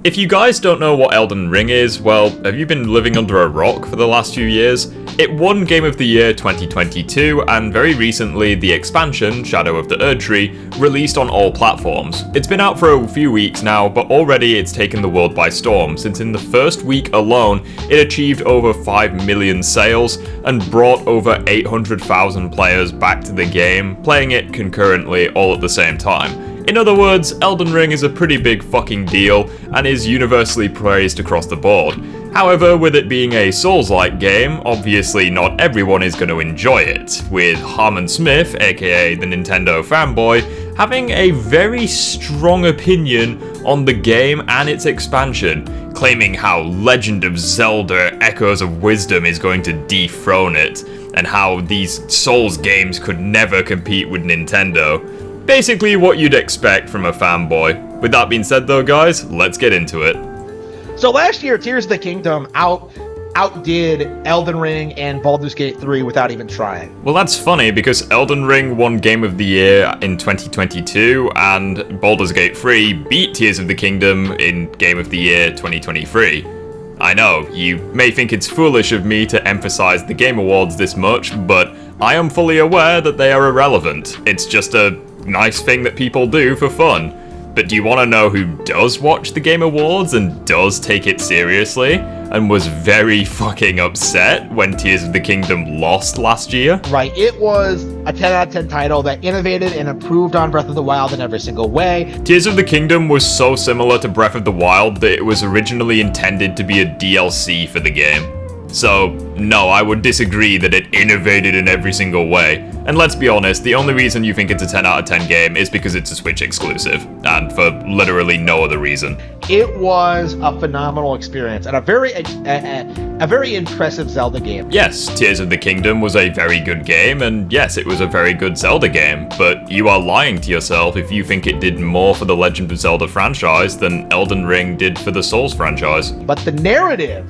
If you guys don't know what Elden Ring is, well, have you been living under a rock for the last few years? It won Game of the Year 2022, and very recently the expansion, Shadow of the Erdtree, released on all platforms. It's been out for a few weeks now, but already it's taken the world by storm, since in the first week alone, it achieved over 5 million sales, and brought over 800,000 players back to the game, playing it concurrently all at the same time. In other words, Elden Ring is a pretty big fucking deal, and is universally praised across the board. However, with it being a Souls-like game, obviously not everyone is going to enjoy it, with Harman Smith, aka the Nintendo Fanboy, having a very strong opinion on the game and its expansion, claiming how Legend of Zelda Echoes of Wisdom is going to dethrone it, and how these Souls games could never compete with Nintendo. Basically what you'd expect from a fanboy. With that being said though, guys, let's get into it. So last year, Tears of the Kingdom outdid Elden Ring and Baldur's Gate 3 without even trying. Well, that's funny because Elden Ring won Game of the Year in 2022 and Baldur's Gate 3 beat Tears of the Kingdom in Game of the Year 2023. I know, you may think it's foolish of me to emphasize the Game Awards this much, but I am fully aware that they are irrelevant. It's just a nice thing that people do for fun. But do you want to know who does watch the Game Awards and does take it seriously and was very fucking upset when Tears of the Kingdom lost last year? Right, it was a 10 out of 10 title that innovated and improved on Breath of the Wild in every single way. Tears of the Kingdom was so similar to Breath of the Wild that it was originally intended to be a DLC for the game. So, no, I would disagree that it innovated in every single way. And let's be honest, the only reason you think it's a 10 out of 10 game is because it's a Switch exclusive, and for literally no other reason. It was a phenomenal experience, and a very impressive Zelda game. Yes, Tears of the Kingdom was a very good game, and yes, it was a very good Zelda game, but you are lying to yourself if you think it did more for the Legend of Zelda franchise than Elden Ring did for the Souls franchise. But the narrative,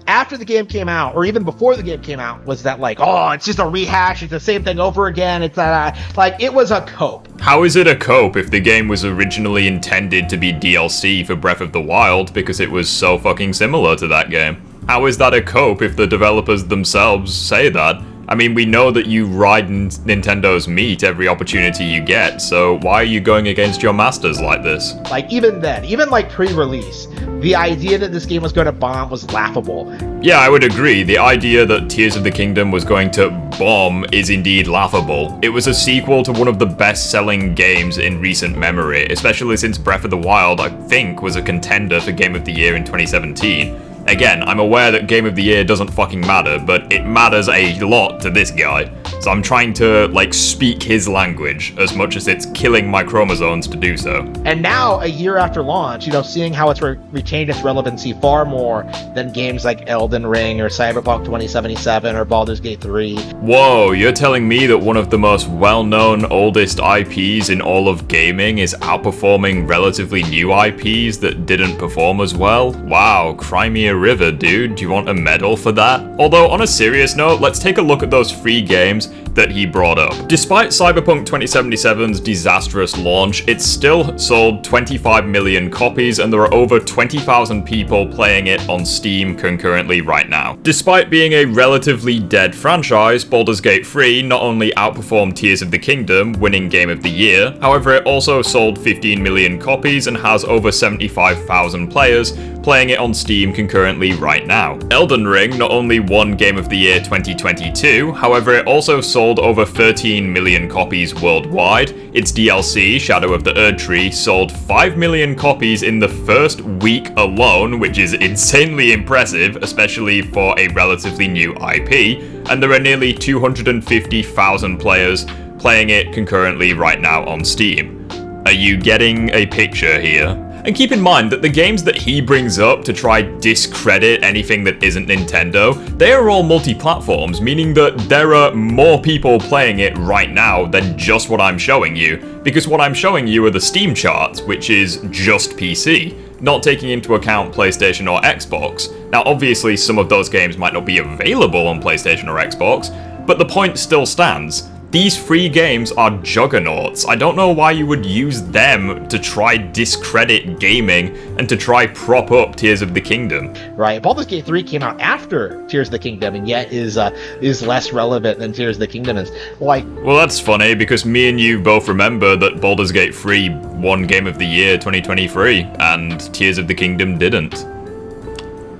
after the game came out, or even before the game came out, was that it's just a rehash, it's the same thing over again, it's it was a cope. How is it a cope if the game was originally intended to be DLC for Breath of the Wild because it was so fucking similar to that game? How is that a cope if the developers themselves say that? I mean, we know that you ride Nintendo's meat every opportunity you get, so why are you going against your masters like this? Even then, even pre-release, the idea that this game was going to bomb was laughable. Yeah, I would agree. The idea that Tears of the Kingdom was going to bomb is indeed laughable. It was a sequel to one of the best-selling games in recent memory, especially since Breath of the Wild, I think, was a contender for Game of the Year in 2017. Again, I'm aware that Game of the Year doesn't fucking matter, but it matters a lot to this guy. So I'm trying to, speak his language, as much as it's killing my chromosomes to do so. And now, a year after launch, seeing how it's retained its relevancy far more than games like Elden Ring or Cyberpunk 2077 or Baldur's Gate 3. Whoa, you're telling me that one of the most well-known, oldest IPs in all of gaming is outperforming relatively new IPs that didn't perform as well? Wow, cry me a river, dude. Do you want a medal for that? Although, on a serious note, let's take a look at those free games that he brought up. Despite Cyberpunk 2077's disastrous launch, it still sold 25 million copies and there are over 20,000 people playing it on Steam concurrently right now. Despite being a relatively dead franchise, Baldur's Gate 3 not only outperformed Tears of the Kingdom, winning Game of the Year, however it also sold 15 million copies and has over 75,000 players playing it on Steam concurrently right now. Elden Ring not only won Game of the Year 2022, however it also sold over 13 million copies worldwide. Its DLC, Shadow of the Erdtree, sold 5 million copies in the first week alone, which is insanely impressive, especially for a relatively new IP, and there are nearly 250,000 players playing it concurrently right now on Steam. Are you getting a picture here? And keep in mind that the games that he brings up to try discredit anything that isn't Nintendo, they are all multi-platforms, meaning that there are more people playing it right now than just what I'm showing you, because what I'm showing you are the Steam charts, which is just PC, not taking into account PlayStation or Xbox. Now obviously some of those games might not be available on PlayStation or Xbox, but the point still stands. these free games are juggernauts. I don't know why you would use them to try discredit gaming and to try prop up Tears of the Kingdom. Right. Baldur's Gate 3 came out after Tears of the Kingdom, and yet is less relevant than Tears of the Kingdom is. Like, well, that's funny because me and you both remember that Baldur's Gate 3 won Game of the Year 2023, and Tears of the Kingdom didn't.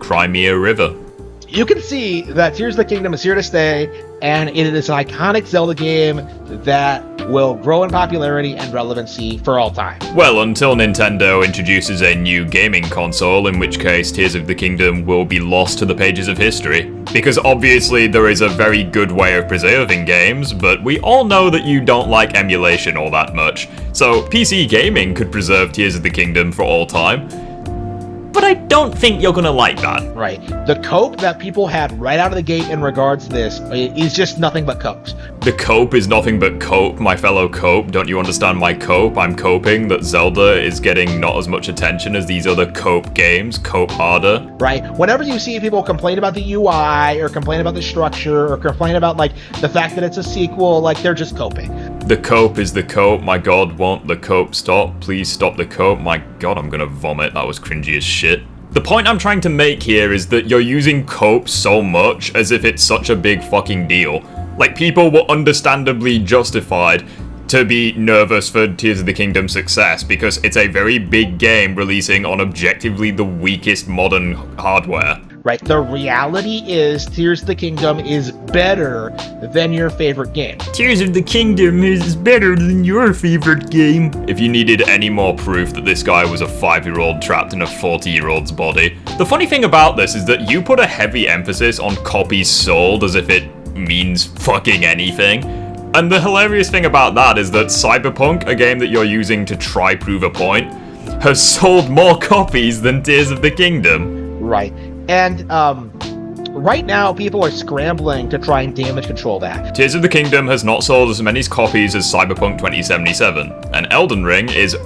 Cry me a river. You can see that Tears of the Kingdom is here to stay, and it is an iconic Zelda game that will grow in popularity and relevancy for all time. Well, until Nintendo introduces a new gaming console, in which case Tears of the Kingdom will be lost to the pages of history. Because obviously there is a very good way of preserving games, but we all know that you don't like emulation all that much. So PC gaming could preserve Tears of the Kingdom for all time. But I don't think you're gonna like that. Right. The cope that people had right out of the gate in regards to this is just nothing but copes. The cope is nothing but cope, my fellow cope. Don't you understand my cope? I'm coping that Zelda is getting not as much attention as these other cope games. Cope harder. Right. Whenever you see people complain about the UI or complain about the structure or complain about like the fact that it's a sequel, like they're just coping. The cope is the cope. My god, won't the cope stop? Please stop the cope. My god, I'm gonna vomit. That was cringy as shit. The point I'm trying to make here is that you're using cope so much as if it's such a big fucking deal. Like, people were understandably justified to be nervous for Tears of the Kingdom's success because it's a very big game releasing on objectively the weakest modern hardware. Right, the reality is Tears of the Kingdom is better than your favorite game. Tears of the Kingdom is better than your favorite game. If you needed any more proof that this guy was a 5-year-old trapped in a 40-year-old's body. The funny thing about this is that you put a heavy emphasis on copies sold as if it means fucking anything. And the hilarious thing about that is that Cyberpunk, a game that you're using to try prove a point, has sold more copies than Tears of the Kingdom. Right. And right now, people are scrambling to try and damage control that. Tears of the Kingdom has not sold as many copies as Cyberpunk 2077, and Elden Ring is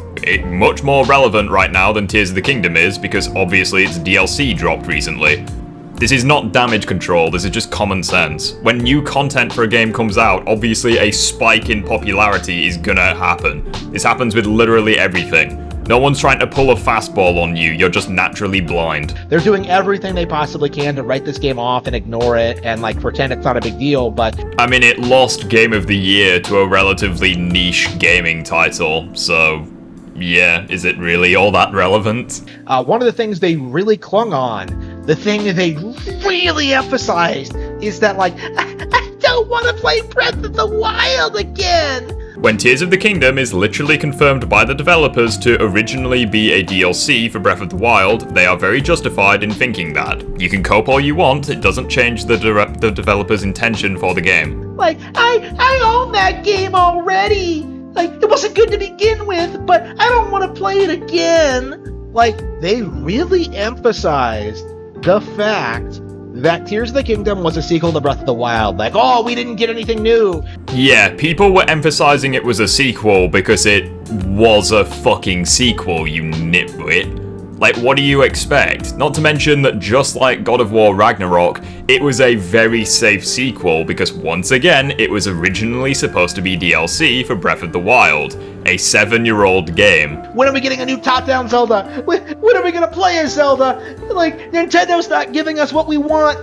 much more relevant right now than Tears of the Kingdom is because obviously its DLC dropped recently. This is not damage control, this is just common sense. When new content for a game comes out, obviously a spike in popularity is gonna happen. This happens with literally everything. No one's trying to pull a fastball on you, you're just naturally blind. They're doing everything they possibly can to write this game off and ignore it and like pretend it's not a big deal, but... I mean, it lost Game of the Year to a relatively niche gaming title, so... yeah, is it really all that relevant? One of the things they really clung on, the thing that they really emphasized, is that like, I don't want to play Breath of the Wild again! When Tears of the Kingdom is literally confirmed by the developers to originally be a DLC for Breath of the Wild, they are very justified in thinking that. You can cope all you want, it doesn't change the developer's intention for the game. Like, I own that game already! Like, it wasn't good to begin with, but I don't want to play it again! Like, they really emphasized the fact that Tears of the Kingdom was a sequel to Breath of the Wild. Like, oh, we didn't get anything new. Yeah, people were emphasizing it was a sequel because it was a fucking sequel, you nitwit. Like, what do you expect? Not to mention that just like God of War Ragnarok, it was a very safe sequel because once again, it was originally supposed to be DLC for Breath of the Wild, a 7-year-old game. When are we getting a new top-down Zelda? When are we gonna play as Zelda? Like, Nintendo's not giving us what we want.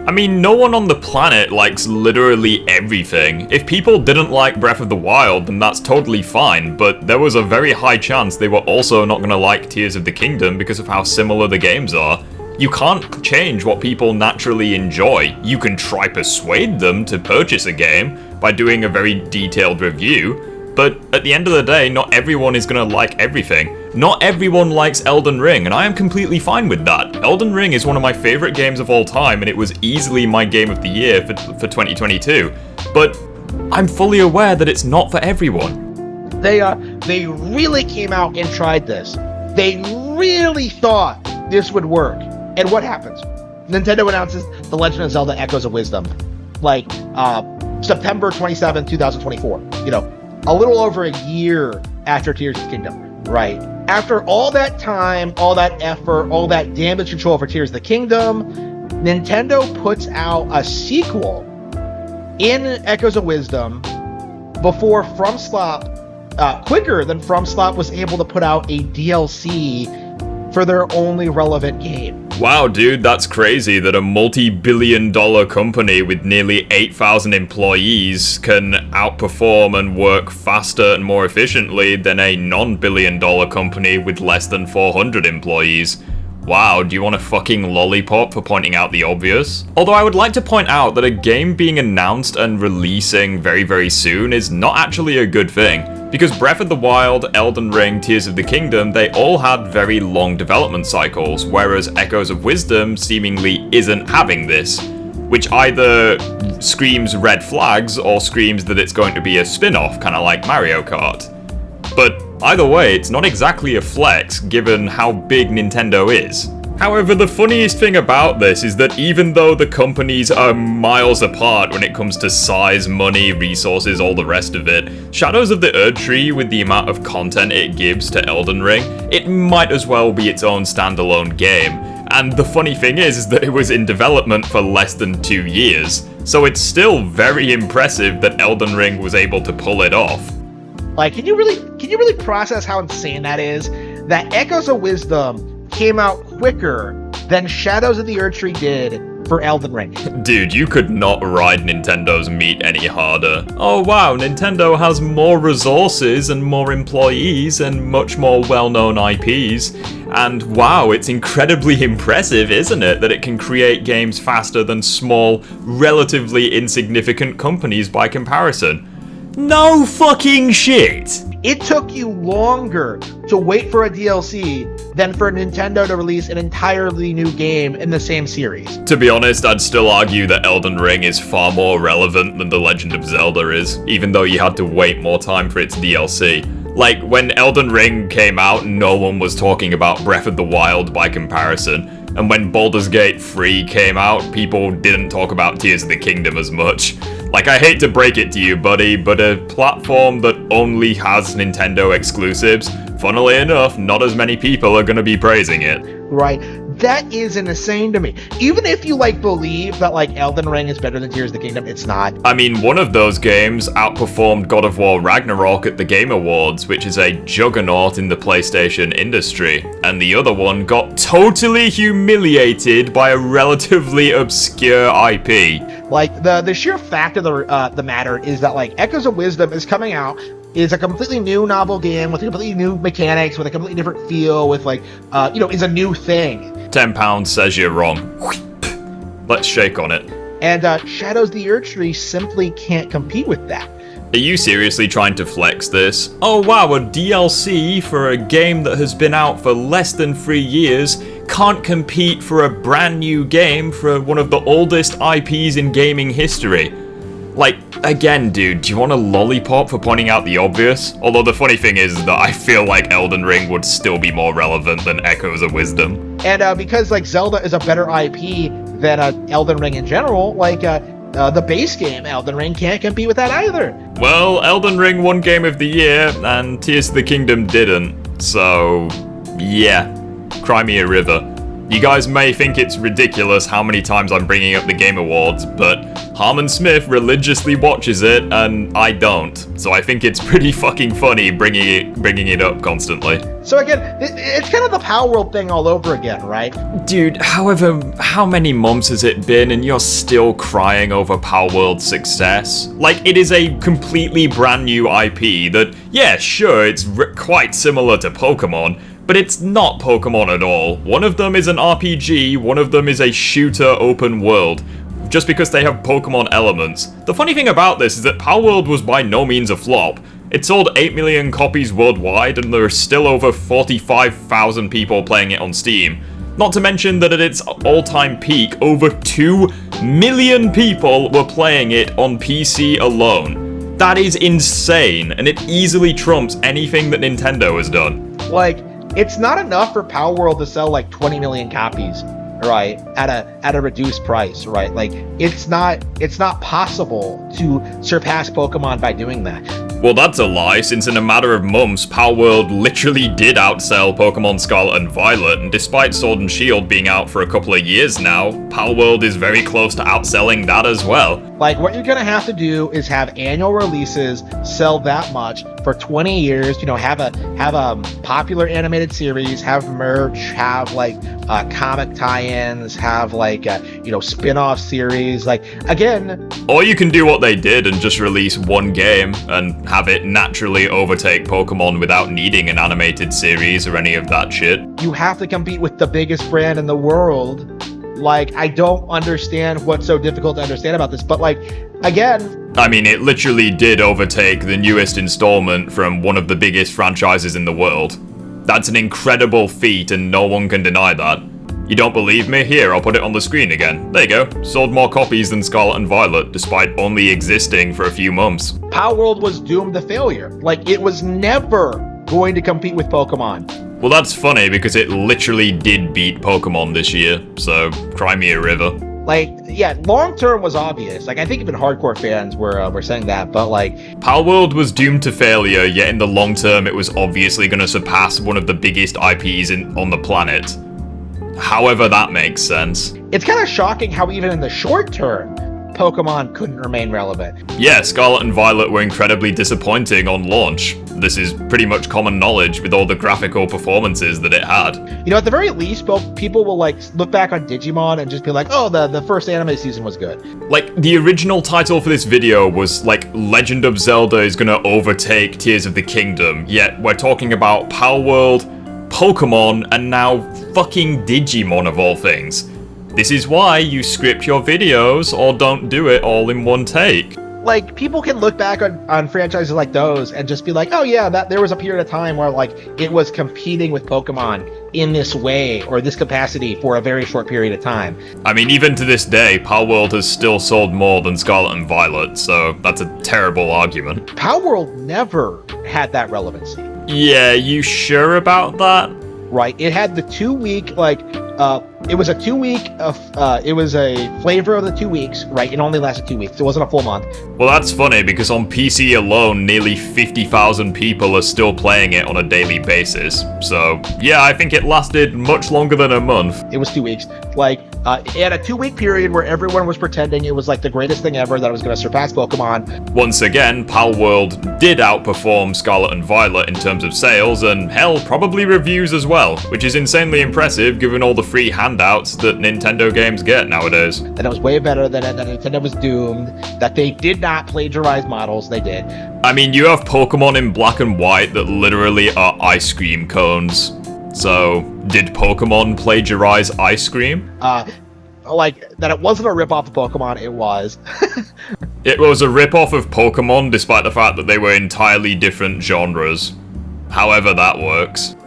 I mean, no one on the planet likes literally everything. If people didn't like Breath of the Wild, then that's totally fine, but there was a very high chance they were also not gonna like Tears of the Kingdom because of how similar the games are. You can't change what people naturally enjoy. You can try persuade them to purchase a game by doing a very detailed review, but at the end of the day, not everyone is gonna like everything. Not everyone likes Elden Ring, and I am completely fine with that. Elden Ring is one of my favorite games of all time, and it was easily my game of the year for 2022. But I'm fully aware that it's not for everyone. They really came out and tried this. They really thought this would work. And what happens? Nintendo announces The Legend of Zelda Echoes of Wisdom, like September 27, 2024. You know, a little over a year after Tears of the Kingdom, right? After all that time, all that effort, all that damage control for Tears of the Kingdom, Nintendo puts out a sequel in Echoes of Wisdom before quicker than FromSlot was able to put out a DLC for their only relevant game. Wow, dude, that's crazy that a multi-billion-dollar company with nearly 8,000 employees can outperform and work faster and more efficiently than a non-billion-dollar company with less than 400 employees. Wow, do you want a fucking lollipop for pointing out the obvious? Although I would like to point out that a game being announced and releasing very, very soon is not actually a good thing. Because Breath of the Wild, Elden Ring, Tears of the Kingdom, they all had very long development cycles, whereas Echoes of Wisdom seemingly isn't having this. Which either screams red flags or screams that it's going to be a spin-off, kinda like Mario Kart. But either way, it's not exactly a flex given how big Nintendo is. However, the funniest thing about this is that even though the companies are miles apart when it comes to size, money, resources, all the rest of it, Shadows of the Erdtree, with the amount of content it gives to Elden Ring, it might as well be its own standalone game. And the funny thing is that it was in development for less than 2 years, so it's still very impressive that Elden Ring was able to pull it off. Like, can you really process how insane that is? That Echoes of Wisdom came out quicker than Shadows of the Erdtree did for Elden Ring. Dude, you could not ride Nintendo's meat any harder. Oh wow, Nintendo has more resources and more employees and much more well-known IPs. And wow, it's incredibly impressive, isn't it, that it can create games faster than small, relatively insignificant companies by comparison. No fucking shit! It took you longer to wait for a DLC than for Nintendo to release an entirely new game in the same series. To be honest, I'd still argue that Elden Ring is far more relevant than The Legend of Zelda is, even though you had to wait more time for its DLC. Like, when Elden Ring came out, no one was talking about Breath of the Wild by comparison. And when Baldur's Gate 3 came out, people didn't talk about Tears of the Kingdom as much. Like, I hate to break it to you, buddy, but a platform that only has Nintendo exclusives, funnily enough, not as many people are gonna be praising it. Right. That is insane to me. Even if you, believe that, Elden Ring is better than Tears of the Kingdom, it's not. I mean, one of those games outperformed God of War Ragnarok at the Game Awards, which is a juggernaut in the PlayStation industry, and the other one got totally humiliated by a relatively obscure IP. The sheer fact of the matter is that, Echoes of Wisdom is coming out, is a completely new novel game with completely new mechanics, with a completely different feel, with is a new thing. £10 says you're wrong. Let's shake on it. And Shadows of the Erdtree simply can't compete with that. Are you seriously trying to flex this? Oh wow, a DLC for a game that has been out for less than 3 years can't compete for a brand new game for one of the oldest IPs in gaming history. Again, dude, do you want a lollipop for pointing out the obvious? Although the funny thing is that I feel like Elden Ring would still be more relevant than Echoes of Wisdom. And because Zelda is a better IP than Elden Ring in general, the base game Elden Ring can't compete with that either. Well, Elden Ring won Game of the Year, and Tears of the Kingdom didn't. So, yeah, cry me a river. You guys may think it's ridiculous how many times I'm bringing up the Game Awards, but Harman Smith religiously watches it, and I don't. So I think it's pretty fucking funny bringing it up constantly. So again, it's kind of the Palworld thing all over again, right? Dude, however, how many months has it been, and you're still crying over Palworld's success? It is a completely brand new IP that, yeah, sure, it's quite similar to Pokemon, but it's not Pokemon at all. One of them is an RPG, one of them is a shooter open world, just because they have Pokemon elements. The funny thing about this is that Palworld was by no means a flop. It sold 8 million copies worldwide, and there are still over 45,000 people playing it on Steam. Not to mention that at its all-time peak, over 2 million people were playing it on PC alone. That is insane, and it easily trumps anything that Nintendo has done. It's not enough for Palworld to sell 20 million copies, right? At a reduced price, right? It's not possible to surpass Pokemon by doing that. Well, that's a lie, since in a matter of months, Palworld literally did outsell Pokemon Scarlet and Violet, and despite Sword and Shield being out for a couple of years now, Palworld is very close to outselling that as well. Like, what you're gonna have to do is have annual releases sell that much for 20 years, you know, have a popular animated series, have merch, have like comic tie-ins, have like spin-off series. Like, again, or you can do what they did and just release one game and have it naturally overtake Pokemon without needing an animated series or any of that shit. You have to compete with the biggest brand in the world. Like, I don't understand what's so difficult to understand about this, but like, again, I mean, it literally did overtake the newest installment from one of the biggest franchises in the world. That's an incredible feat and no one can deny that. You don't believe me? Here, I'll put it on the screen again. There you go. Sold more copies than Scarlet and Violet, despite only existing for a few months. Palworld was doomed to failure. Like, it was never going to compete with Pokemon. Well, that's funny because it literally did beat Pokemon this year, so cry me a river. Like, yeah, long term was obvious. Like, I think even hardcore fans were saying that, but like, Palworld was doomed to failure, yet in the long term it was obviously going to surpass one of the biggest IPs on the planet. However that makes sense. It's kind of shocking how even in the short term, Pokemon couldn't remain relevant. Yeah, Scarlet and Violet were incredibly disappointing on launch. This is pretty much common knowledge with all the graphical performances that it had. You know, at the very least, people will like look back on Digimon and just be like, oh, the first anime season was good. Like, the original title for this video was like, Legend of Zelda is gonna overtake Tears of the Kingdom, yet we're talking about Palworld, Pokemon, and now fucking Digimon of all things. This is why you script your videos or don't do it all in one take. Like, people can look back on franchises like those and just be like, oh yeah, that there was a period of time where like it was competing with Pokemon in this way or this capacity for a very short period of time. I mean, even to this day, Palworld has still sold more than Scarlet and Violet, so that's a terrible argument. Palworld never had that relevancy. Yeah, you sure about that? Right, it had the 2 week, like, it was a 2 week it was a flavor of the 2 weeks, right? It only lasted 2 weeks. It wasn't a full month. Well, that's funny because on PC alone, nearly 50,000 people are still playing it on a daily basis. So, yeah, I think it lasted much longer than a month. It was 2 weeks. Like, it had a 2 week period where everyone was pretending it was like the greatest thing ever, that it was going to surpass Pokemon. Once again, Palworld did outperform Scarlet and Violet in terms of sales, and hell, probably reviews as well, which is insanely impressive given all the free handouts that Nintendo games get nowadays. That it was way better, that Nintendo was doomed, that they did not plagiarize models. They did. I mean, you have Pokemon in black and white that literally are ice cream cones. So, did Pokemon plagiarize ice cream? Like, that it wasn't a rip-off of Pokemon, it was. It was a rip-off of Pokemon despite the fact that they were entirely different genres. However that works.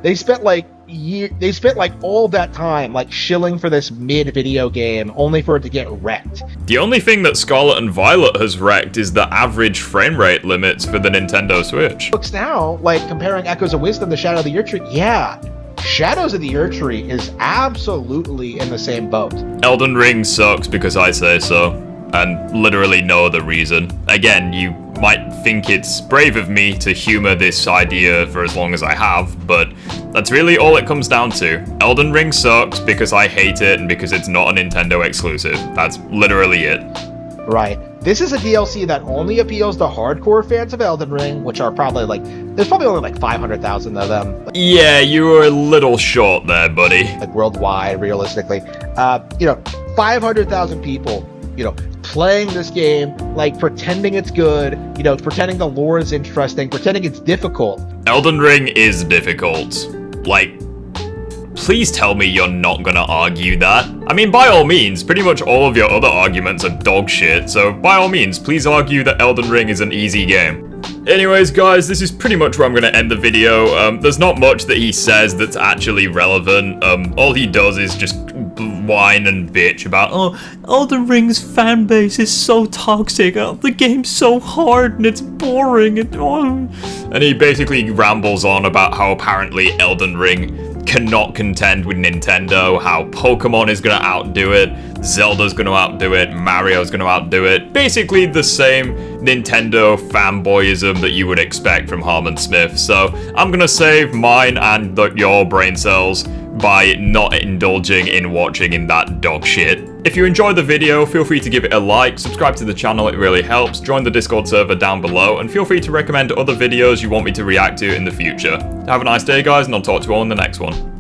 They spent like all that time like shilling for this mid-video game only for it to get wrecked. The only thing that Scarlet and Violet has wrecked is the average frame rate limits for the Nintendo Switch. Looks now, like comparing Echoes of Wisdom to Shadow of the Erdtree, yeah, Shadows of the Erdtree is absolutely in the same boat. Elden Ring sucks because I say so, and literally no other reason. Again, you might think it's brave of me to humor this idea for as long as I have, but that's really all it comes down to. Elden Ring sucks because I hate it and because it's not a Nintendo exclusive. That's literally it. Right. This is a DLC that only appeals to hardcore fans of Elden Ring, which are probably like, there's probably only like 500,000 of them. Yeah, you were a little short there, buddy. Like worldwide, realistically. 500,000 people, playing this game, like pretending it's good, pretending the lore is interesting, pretending it's difficult. Elden Ring is difficult. Like, please tell me you're not gonna argue that. I mean, by all means, pretty much all of your other arguments are dog shit, so by all means, please argue that Elden Ring is an easy game. Anyways, guys, this is pretty much where I'm gonna end the video. There's not much that he says that's actually relevant. All he does is just whine and bitch about, oh, Elden Ring's fan base is so toxic, the game's so hard and it's boring, and he basically rambles on about how apparently Elden Ring cannot contend with Nintendo, how Pokemon is gonna outdo it. Zelda's gonna outdo it, Mario's gonna outdo it. Basically the same Nintendo fanboyism that you would expect from Harman Smith. So I'm gonna save mine and your brain cells by not indulging in watching in that dog shit. If you enjoyed the video, feel free to give it a like, subscribe to the channel, it really helps, join the Discord server down below, and feel free to recommend other videos you want me to react to in the future. Have a nice day guys, and I'll talk to you all in the next one.